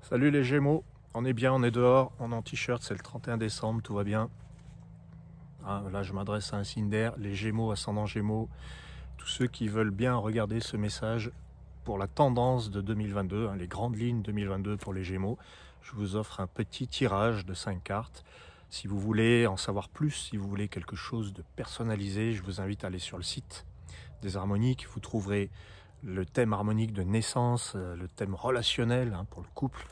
Salut les Gémeaux, on est bien, on est dehors, on est en t-shirt, c'est le 31 décembre, tout va bien. Là je m'adresse à un signe d'air, les Gémeaux, ascendant Gémeaux, tous ceux qui veulent bien regarder ce message pour la tendance de 2022, les grandes lignes 2022 pour les Gémeaux. Je vous offre un petit tirage de 5 cartes. Si vous voulez en savoir plus, si vous voulez quelque chose de personnalisé, je vous invite à aller sur le site des harmoniques. Vous trouverez le thème harmonique de naissance, le thème relationnel pour le couple.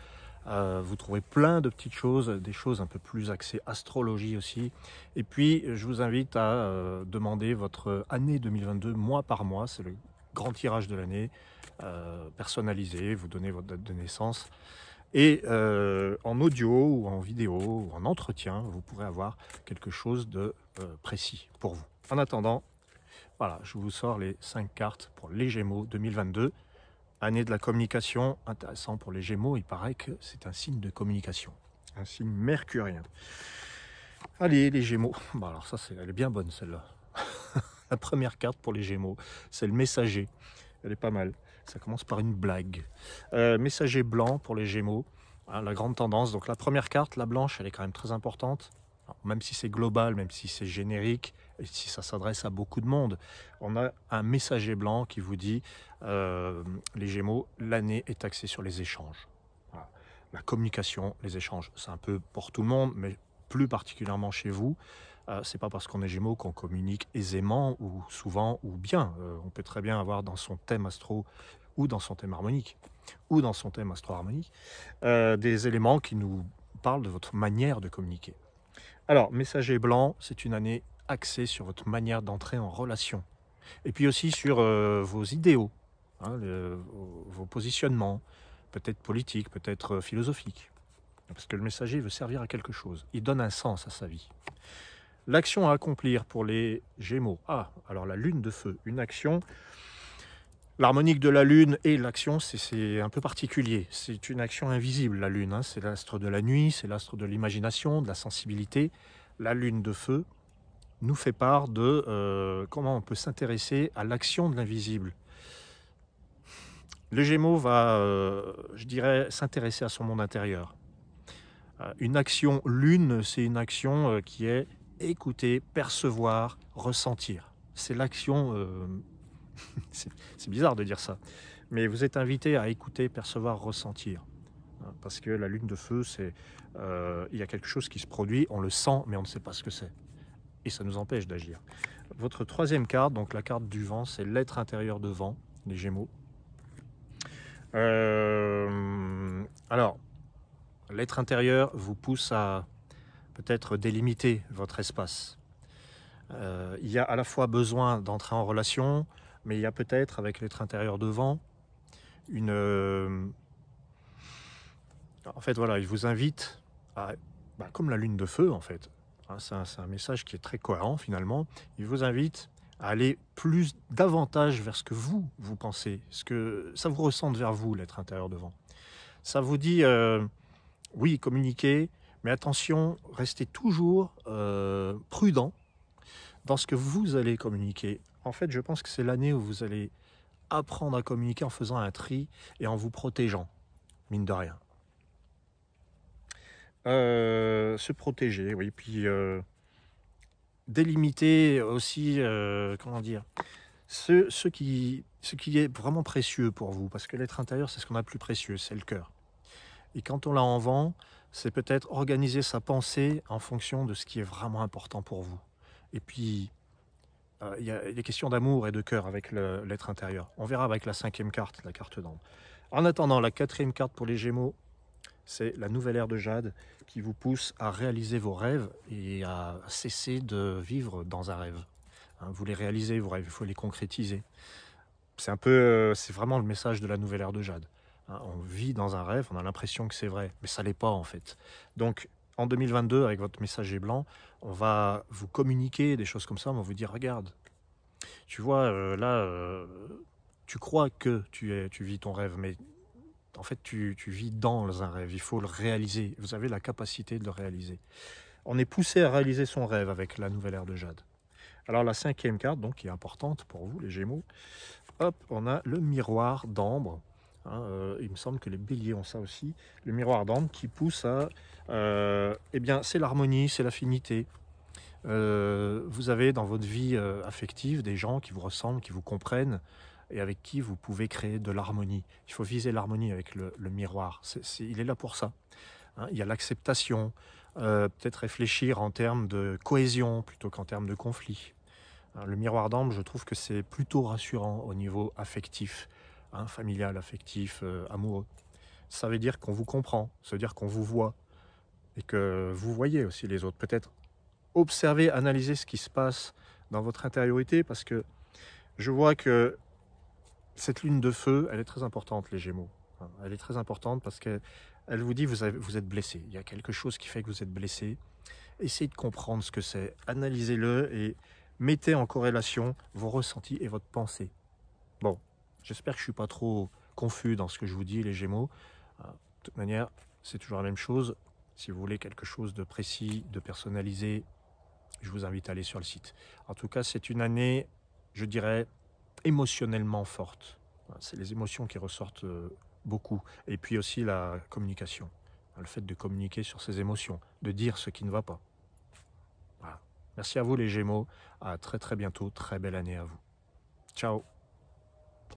Vous trouverez plein de petites choses, des choses un peu plus axées astrologie aussi. Et puis, je vous invite à demander votre année 2022 mois par mois. C'est le grand tirage de l'année, personnalisé. Vous donnez votre date de naissance. Et en audio ou en vidéo ou en entretien, vous pourrez avoir quelque chose de précis pour vous. En attendant, voilà, je vous sors les 5 cartes pour les Gémeaux 2022. Année de la communication, intéressant pour les Gémeaux, il paraît que c'est un signe de communication, un signe mercurien. Allez, les Gémeaux, bon, alors ça, elle est bien bonne celle-là. La première carte pour les Gémeaux, c'est le messager, elle est pas mal, ça commence par une blague. Messager blanc pour les Gémeaux, la grande tendance, donc la première carte, la blanche, elle est quand même très importante. Alors, même si c'est global, même si c'est générique, et si ça s'adresse à beaucoup de monde, on a un messager blanc qui vous dit les Gémeaux, l'année est axée sur les échanges. Voilà. La communication, les échanges, c'est un peu pour tout le monde, mais plus particulièrement chez vous. C'est pas parce qu'on est Gémeaux qu'on communique aisément ou souvent ou bien. On peut très bien avoir dans son thème astro ou dans son thème harmonique ou dans son thème astro-harmonique des éléments qui nous parlent de votre manière de communiquer. Alors, messager blanc, c'est une année axée sur votre manière d'entrer en relation. Et puis aussi sur vos idéaux, vos positionnements, peut-être politiques, peut-être philosophiques. Parce que le messager veut servir à quelque chose. Il donne un sens à sa vie. L'action à accomplir pour les Gémeaux. Alors la lune de feu, une action. L'harmonique de la lune et l'action, c'est un peu particulier. C'est une action invisible, la lune. C'est l'astre de la nuit, c'est l'astre de l'imagination, de la sensibilité. La lune de feu nous fait part de comment on peut s'intéresser à l'action de l'invisible. Le Gémeaux va, je dirais, s'intéresser à son monde intérieur. Une action lune, c'est une action qui est écouter, percevoir, ressentir. C'est l'action... c'est bizarre de dire ça, mais vous êtes invité à écouter, percevoir, ressentir. Parce que la lune de feu, il y a quelque chose qui se produit, on le sent, mais on ne sait pas ce que c'est. Et ça nous empêche d'agir. Votre troisième carte, donc la carte du vent, c'est l'être intérieur de vent, les Gémeaux. Alors, l'être intérieur vous pousse à peut-être délimiter votre espace. Il y a à la fois besoin d'entrer en relation, mais il y a peut-être, avec l'être intérieur de vent, en fait, voilà, il vous invite à... comme la lune de feu, en fait. C'est un message qui est très cohérent, finalement. Il vous invite à aller davantage vers ce que vous pensez, ce que ça vous ressente vers vous, l'être intérieur de vent. Ça vous dit, oui, communiquez, mais attention, restez toujours prudent dans ce que vous allez communiquer. En fait, je pense que c'est l'année où vous allez apprendre à communiquer en faisant un tri et en vous protégeant, mine de rien. Se protéger, oui, puis délimiter aussi, comment dire, ce qui est vraiment précieux pour vous, parce que l'être intérieur, c'est ce qu'on a de plus précieux, c'est le cœur. Et quand on l'a en vent, c'est peut-être organiser sa pensée en fonction de ce qui est vraiment important pour vous. Et puis, il y a des questions d'amour et de cœur avec l'être intérieur. On verra avec la cinquième carte, la carte d'ambre. En attendant, la quatrième carte pour les Gémeaux, c'est la nouvelle ère de Jade qui vous pousse à réaliser vos rêves et à cesser de vivre dans un rêve. Vous les réalisez, vos rêves, il faut les concrétiser. C'est vraiment le message de la nouvelle ère de Jade. On vit dans un rêve, on a l'impression que c'est vrai, mais ça l'est pas en fait. Donc en 2022, avec votre messager blanc, on va vous communiquer des choses comme ça, on va vous dire, regarde, tu vois, tu crois que tu vis ton rêve, mais en fait, tu vis dans un rêve, il faut le réaliser, vous avez la capacité de le réaliser. On est poussé à réaliser son rêve avec la nouvelle ère de Jade. Alors la cinquième carte, donc, qui est importante pour vous, les Gémeaux, hop, on a le miroir d'ambre. Hein, il me semble que les béliers ont ça aussi. Le miroir d'ambre qui pousse à... eh bien, c'est l'harmonie, c'est l'affinité. Vous avez dans votre vie affective des gens qui vous ressemblent, qui vous comprennent et avec qui vous pouvez créer de l'harmonie. Il faut viser l'harmonie avec le miroir. Il est là pour ça. Hein. Il y a l'acceptation, peut-être réfléchir en termes de cohésion plutôt qu'en termes de conflit. Hein, le miroir d'ambre, je trouve que c'est plutôt rassurant au niveau affectif, hein, familial, affectif, amoureux. Ça veut dire qu'on vous comprend, ça veut dire qu'on vous voit et que vous voyez aussi les autres. Peut-être observer, analyser ce qui se passe dans votre intériorité parce que je vois que cette lune de feu, elle est très importante, les Gémeaux. Elle est très importante parce qu'elle vous dit vous êtes blessé. Il y a quelque chose qui fait que vous êtes blessé. Essayez de comprendre ce que c'est, analysez-le et mettez en corrélation vos ressentis et votre pensée. Bon, j'espère que je ne suis pas trop confus dans ce que je vous dis, les Gémeaux. De toute manière, c'est toujours la même chose. Si vous voulez quelque chose de précis, de personnalisé, je vous invite à aller sur le site. En tout cas, c'est une année, je dirais, émotionnellement forte. C'est les émotions qui ressortent beaucoup. Et puis aussi la communication. Le fait de communiquer sur ses émotions, de dire ce qui ne va pas. Voilà. Merci à vous les Gémeaux. À très très bientôt. Très belle année à vous. Ciao.